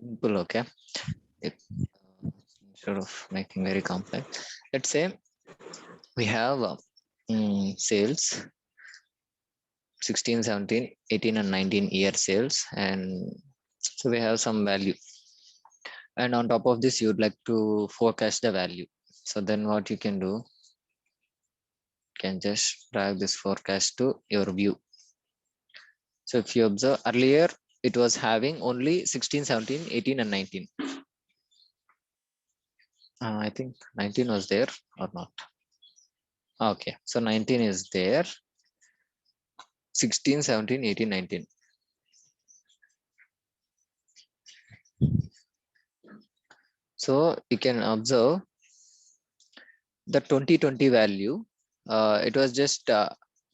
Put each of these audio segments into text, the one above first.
Simple, okay. If, instead of making very complex, let's say we have sales 16, 17, 18 and 19 year sales, and so we have some value, and on top of this you'd like to forecast the value. So then what you can do, you can just drag this forecast to your view. So if you observe earlier, it was having only 16, 17, 18 and 19. I think 19 was there or not. Okay, so 19 is there, 16, 17, 18, 19. So you can observe the 2020 value. It was just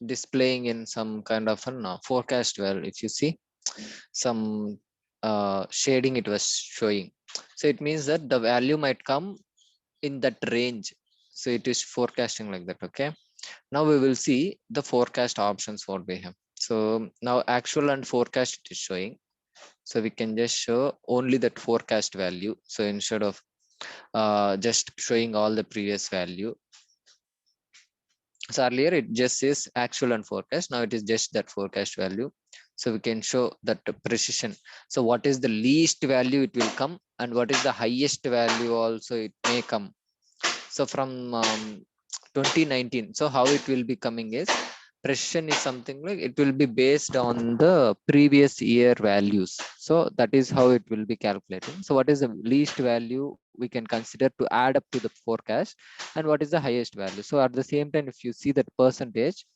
displaying in some kind of an forecast. Well, if you see some shading, it was showing. So it means that the value might come in that range. So it is forecasting like that. Okay. Now we will see the forecast options what we have. So now actual and forecast it is showing. So we can just show only that forecast value. So instead of just showing all the previous value. So earlier it just says actual and forecast. Now it is just that forecast value. So we can show that precision. So what is the least value it will come, and what is the highest value also it may come. So from 2019, so how it will be coming is, precision is something like it will be based on the previous year values. So that is how it will be calculating. So what is the least value we can consider to add up to the forecast, and what is the highest value. So at the same time, if you see that percentage,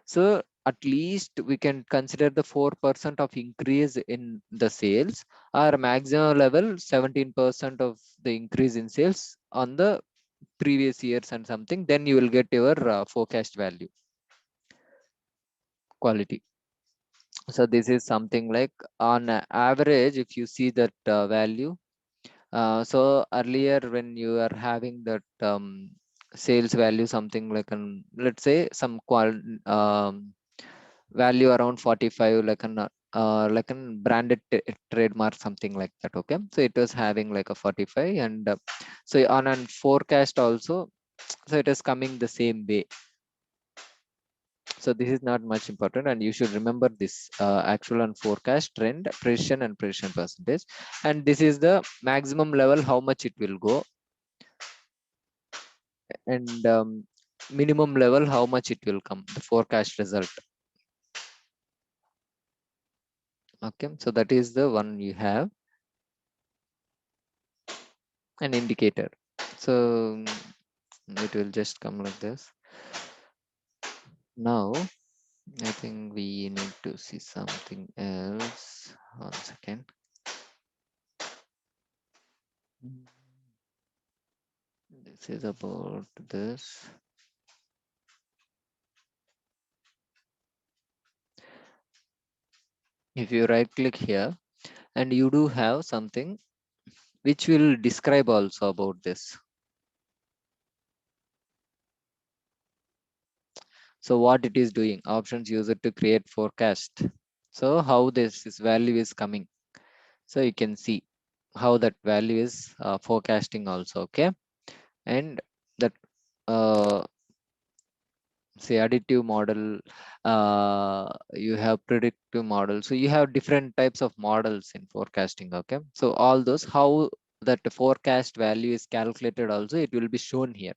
so at least we can consider the 4% of increase in the sales, or maximum level 17% of the increase in sales on the previous years and something, then you will get your forecast value quality. So this is something like on average, if you see that value, so earlier when you are having that sales value something like an, let's say some value around 45, like an branded trademark something like that. Okay, so it was having like a 45, and so on a forecast also, so it is coming the same way. So this is not much important, and you should remember this actual and forecast, trend, precision and precision percentage, and this is the maximum level how much it will go, and minimum level how much it will come, the forecast result. Okay, so that is the one you have an indicator. So it will just come like this. Now I think we need to see something else. 1 second. This is about this. If you right click here, and you do have something which will describe also about this. So what it is doing, options user to create forecast. So how this value is coming. So you can see how that value is forecasting also. Okay, and that say additive model, you have predictive model, so you have different types of models in forecasting. Okay, so all those, how that forecast value is calculated also, it will be shown here.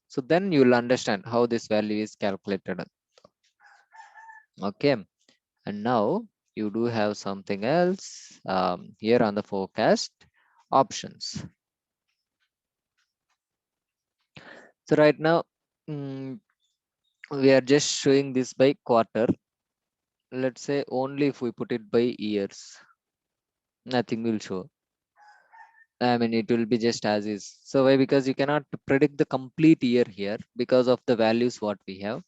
So then you will understand how this value is calculated. Okay, and now you do have something else here on the forecast options. So right now we are just showing this by quarter. Let's say only if we put it by years, nothing will show. I mean, it will be just as is. So why? Because you cannot predict the complete year here because of the values what we have.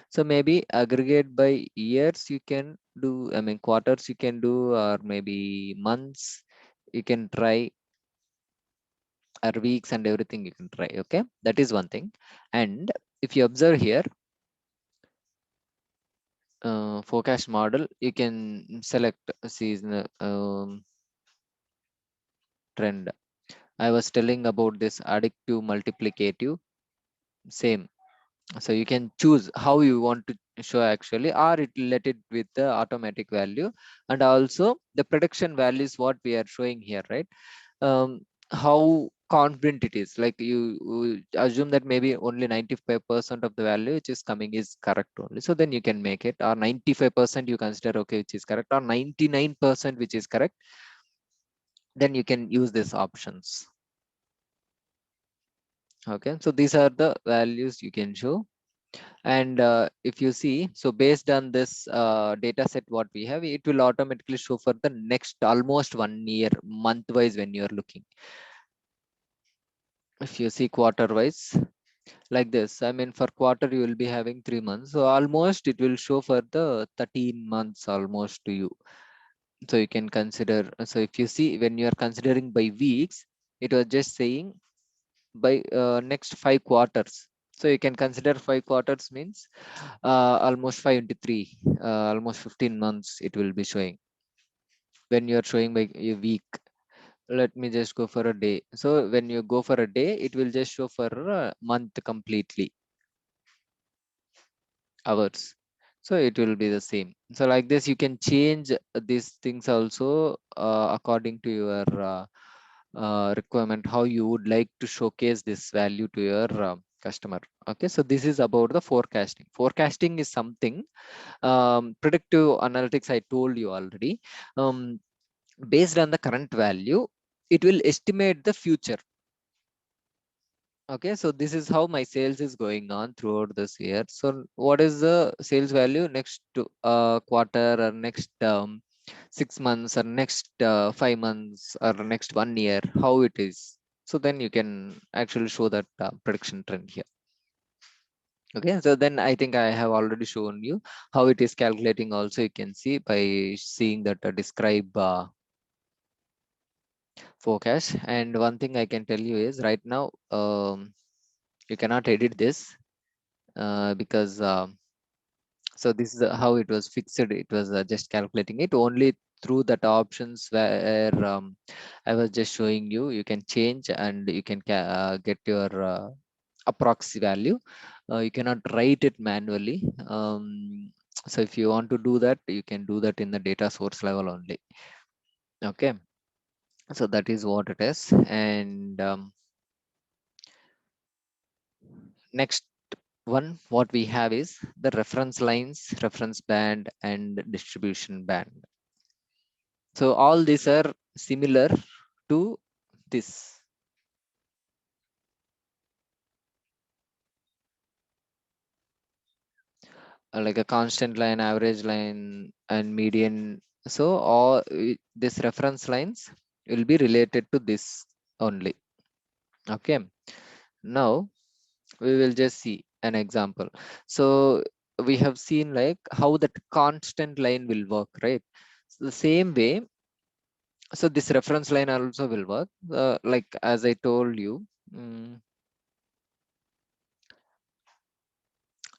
So maybe aggregate by years you can do, I mean quarters you can do, or maybe months you can try, or weeks and everything you can try. Okay, that is one thing. And if you observe here, forecast model, you can select seasonal, trend. I was telling about this additive multiplicative, same. So you can choose how you want to show actually, or it let it with the automatic value. And also the prediction value is what we are showing here, right? How confident it is, like you assume that maybe only 95% of the value which is coming is correct only, so then you can make it, or 95% you consider okay which is correct, or 99% which is correct, then you can use these options. Okay, so these are the values you can show. And if you see, so based on this data set what we have, it will automatically show for the next almost 1 year month wise when you are looking. If you see quarter wise like this, I mean for quarter you will be having 3 months, so almost it will show for the 13 months almost to you. So you can consider, so if you see when you are considering by weeks, it was just saying by next 5 quarters. So you can consider 5 quarters means almost 5 into 3, almost 15 months it will be showing when you are showing by a week. Let me just go for a day. So when you go for a day, it will just show for a month completely, hours. So it will be the same. So like this, you can change these things also according to your requirement, how you would like to showcase this value to your customer. Okay, so this is about the forecasting. Forecasting is something, predictive analytics I told you already. Based on the current value, it will estimate the future. Okay, so this is how my sales is going on throughout this year. So what is the sales value next quarter, or next 6 months, or next 5 months, or next 1 year, how it is. So then you can actually show that prediction trend here. Okay, so then I think I have already shown you how it is calculating. Also, you can see by seeing that describe forecast. And one thing I can tell you is right now, you cannot edit this because so this is how it was fixed. It was just calculating it only through that options where I was just showing you. You can change and you can get your approx value. You cannot write it manually. So if you want to do that, you can do that in the data source level only. Okay, so that is what it is. And next one what we have is the reference lines, reference band, and distribution band. So all these are similar to this. Like a constant line, average line, and median. So all these reference lines will be related to this only. Okay, now we will just see an example. So we have seen like how that constant line will work, right? So the same way, so this reference line also will work, like as I told you.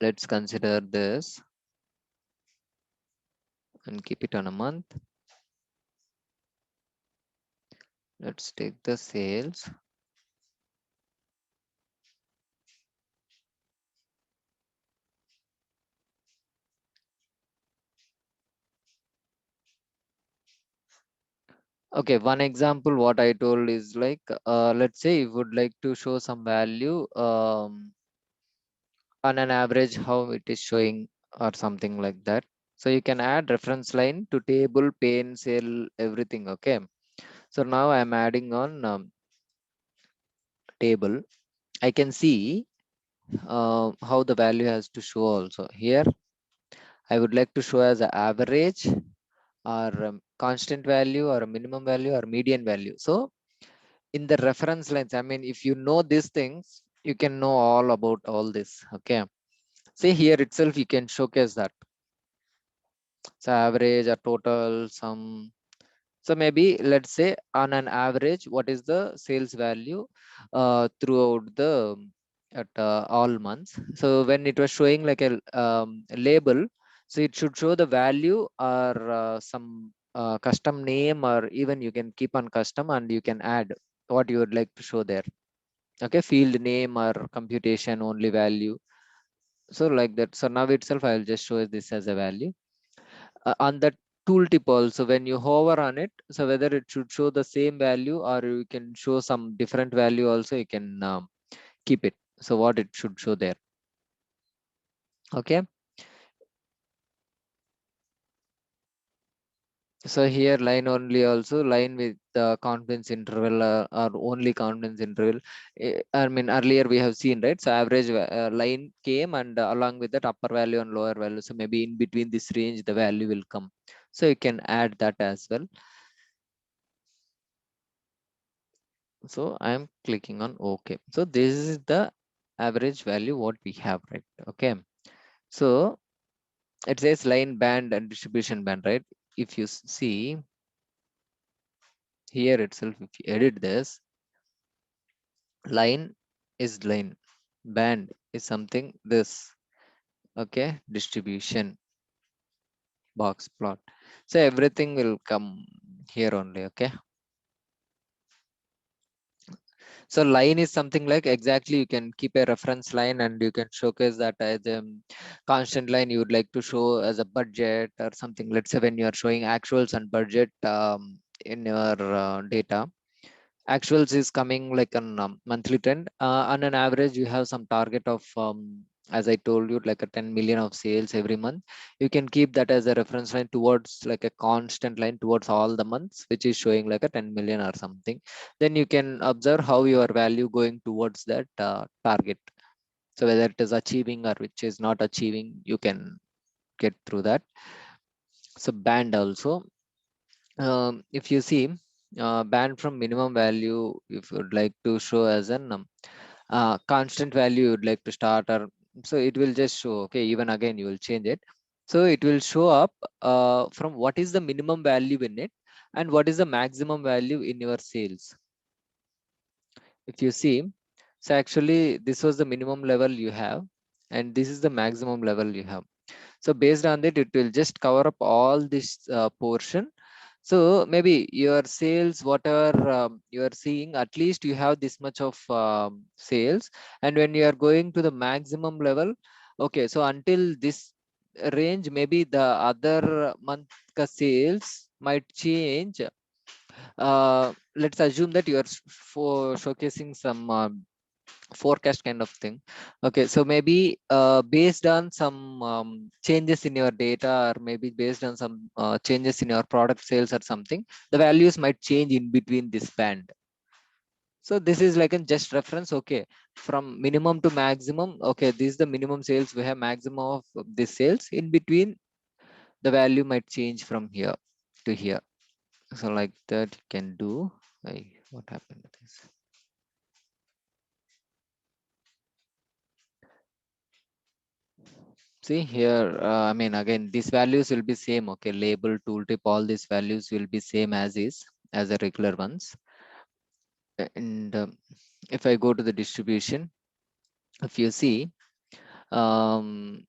Let's consider this and keep it on a month. Let's take the sales. Okay, one example what I told is like, let's say you would like to show some value on an average, how it is showing or something like that. So you can add reference line to table, pay and sale, everything. Okay, so now I'm adding on table. I can see how the value has to show also here. I would like to show as an average, or constant value, or a minimum value, or median value. So in the reference lines, I mean, if you know these things, you can know all about all this. Okay, see here itself you can showcase that. So average or total sum. So maybe let's say on an average, what is the sales value throughout the at all months. So when it was showing like a label, so it should show the value or some custom name, or even you can keep on custom and you can add what you would like to show there. Okay, field name or computation only value. So like that. So now itself I will just show this as a value. On the tooltip also, when you hover on it, so whether it should show the same value or you can show some different value also, you can keep it. So what it should show there. Okay. So here line only also, line with the confidence interval or only confidence interval. I mean earlier we have seen, right? So average line came, and along with that upper value and lower value. So maybe in between this range the value will come. So you can add that as well. So I am clicking on OK. So this is the average value what we have, right? Okay. So it says line band and distribution band, right? If you see here itself, if you edit this, line is line, band is something this. Okay, distribution, box plot. So everything will come here only. Okay. So line is something like exactly you can keep a reference line and you can showcase that as a constant line you would like to show as a budget or something. Let's say when you are showing actuals and budget in your data, actuals is coming like a monthly trend. On an average, you have some target of, as I told you, like a 10 million of sales every month. You can keep that as a reference line towards like a constant line towards all the months, which is showing like a 10 million or something. Then you can observe how your value going towards that target. So whether it is achieving or which is not achieving, you can get through that. So band also, if you see band from minimum value, if you would like to show as an constant value you would like to start, or so it will just show. Okay, even again you will change it. So it will show up from what is the minimum value in it and what is the maximum value in your sales. If you see, so actually this was the minimum level you have and this is the maximum level you have. So based on that, it will just cover up all this portion. So maybe your sales, whatever you are seeing, at least you have this much of sales. And when you are going to the maximum level, okay, so until this range, maybe the other month ka sales might change. Let's assume that you are for showcasing some forecast kind of thing. Okay, so maybe based on some changes in your data, or maybe based on some changes in your product sales or something, the values might change in between this band. So this is like a just reference. Okay, from minimum to maximum, okay, this is the minimum sales we have, maximum of this sales. In between, the value might change from here to here. So like that you can do. What happened to this? See here, I mean, again, these values will be same. Okay, label, tooltip, all these values will be same as is, as the regular ones. And if I go to the distribution, if you see, let me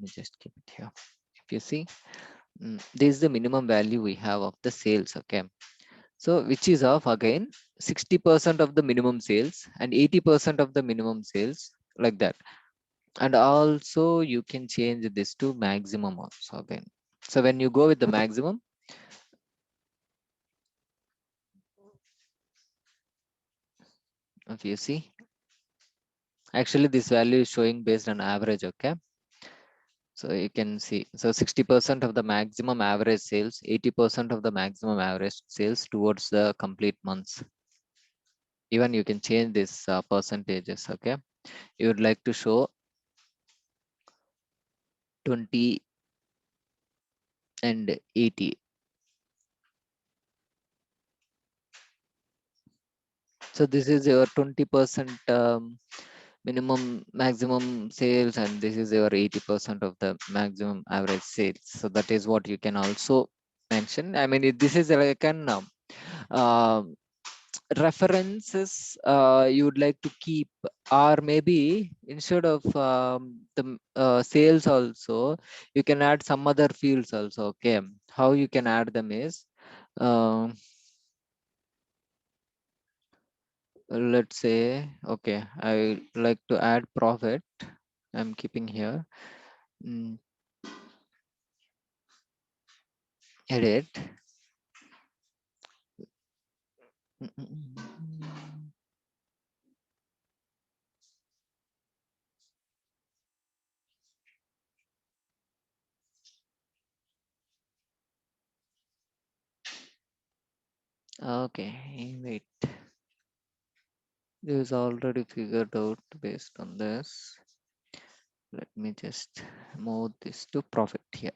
just keep it here. If you see, this is the minimum value we have of the sales. Okay, so which is of again 60% of the minimum sales and 80% of the minimum sales, like that. And also you can change this to maximum also again. So when you go with the maximum, if you see, actually this value is showing based on average. Okay, so you can see, so 60% of the maximum average sales, 80% of the maximum average sales towards the complete months. Even you can change this percentages. Okay, you would like to show 20 and 80. So this is your 20% minimum maximum sales, and this is your 80% of the maximum average sales. So that is what you can also mention. I mean, this is like an references you would like to keep, or maybe instead of the sales also, you can add some other fields also. Okay, how you can add them is, um, let's say, okay, I like to add profit. I'm keeping here. Mm, edit. Mm, mm, mm. Okay, wait. This is already figured out based on this. Let me just move this to profit here.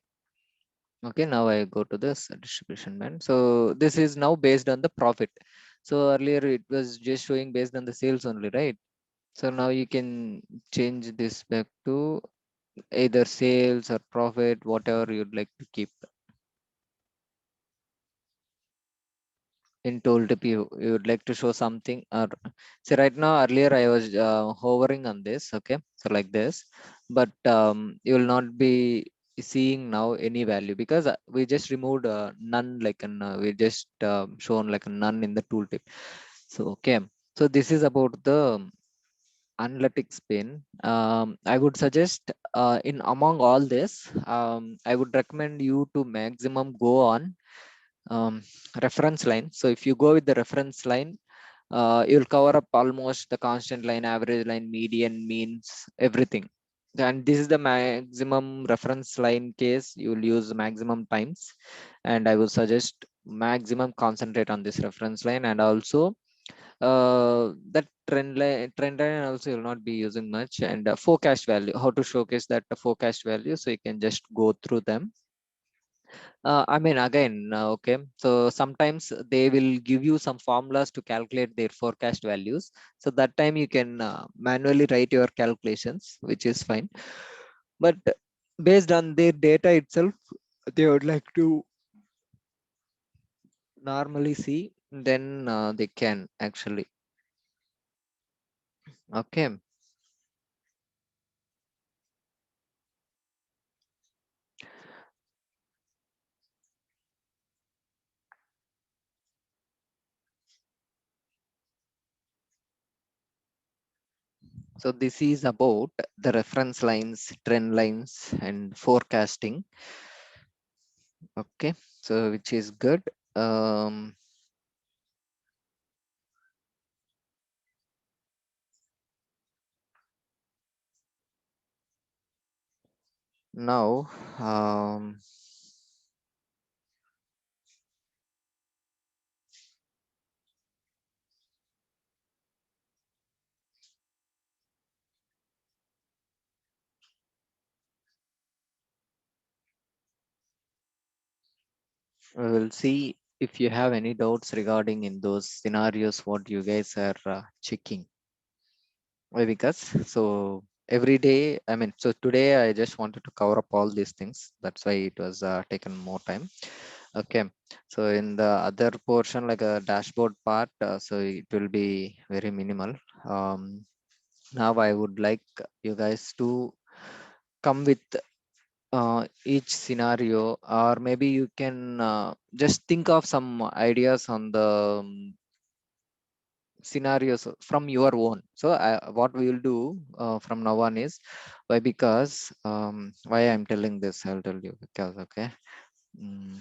Okay, now I go to this distribution band. So this is now based on the profit. So earlier it was just showing based on the sales only, right? So now you can change this back to either sales or profit, whatever you'd like to keep. In tooltip, you would like to show something, or so right now, earlier I was hovering on this. Okay, so like this, but you will not be seeing now any value, because we just removed none, like an we just shown like a none in the tooltip. So okay, so this is about the analytics pane. I would suggest, in among all this, I would recommend you to maximum go on um, reference line. So if you go with the reference line, you'll cover up almost the constant line, average line, median, means, everything. And this is the maximum reference line case you will use maximum times. And I will suggest maximum concentrate on this reference line. And also that trend line also you'll not be using much. And forecast value, how to showcase that forecast value, so you can just go through them. I mean, again, okay. So sometimes they will give you some formulas to calculate their forecast values. So that time you can manually write your calculations, which is fine. But based on their data itself, they would like to normally see, then they can actually. Okay. So this is about the reference lines, trend lines, and forecasting. Okay. So which is good. Um, Now, we will see if you have any doubts regarding in those scenarios what you guys are checking. Why? Because so every day, I mean, so today I just wanted to cover up all these things. That's why it was taken more time. Okay. So in the other portion, like a dashboard part, so it will be very minimal. Now I would like you guys to come with each scenario, or maybe you can just think of some ideas on the scenarios from your own. So what we will do from now on is, why? Because why I'm telling this, I'll tell you. Because okay, mm,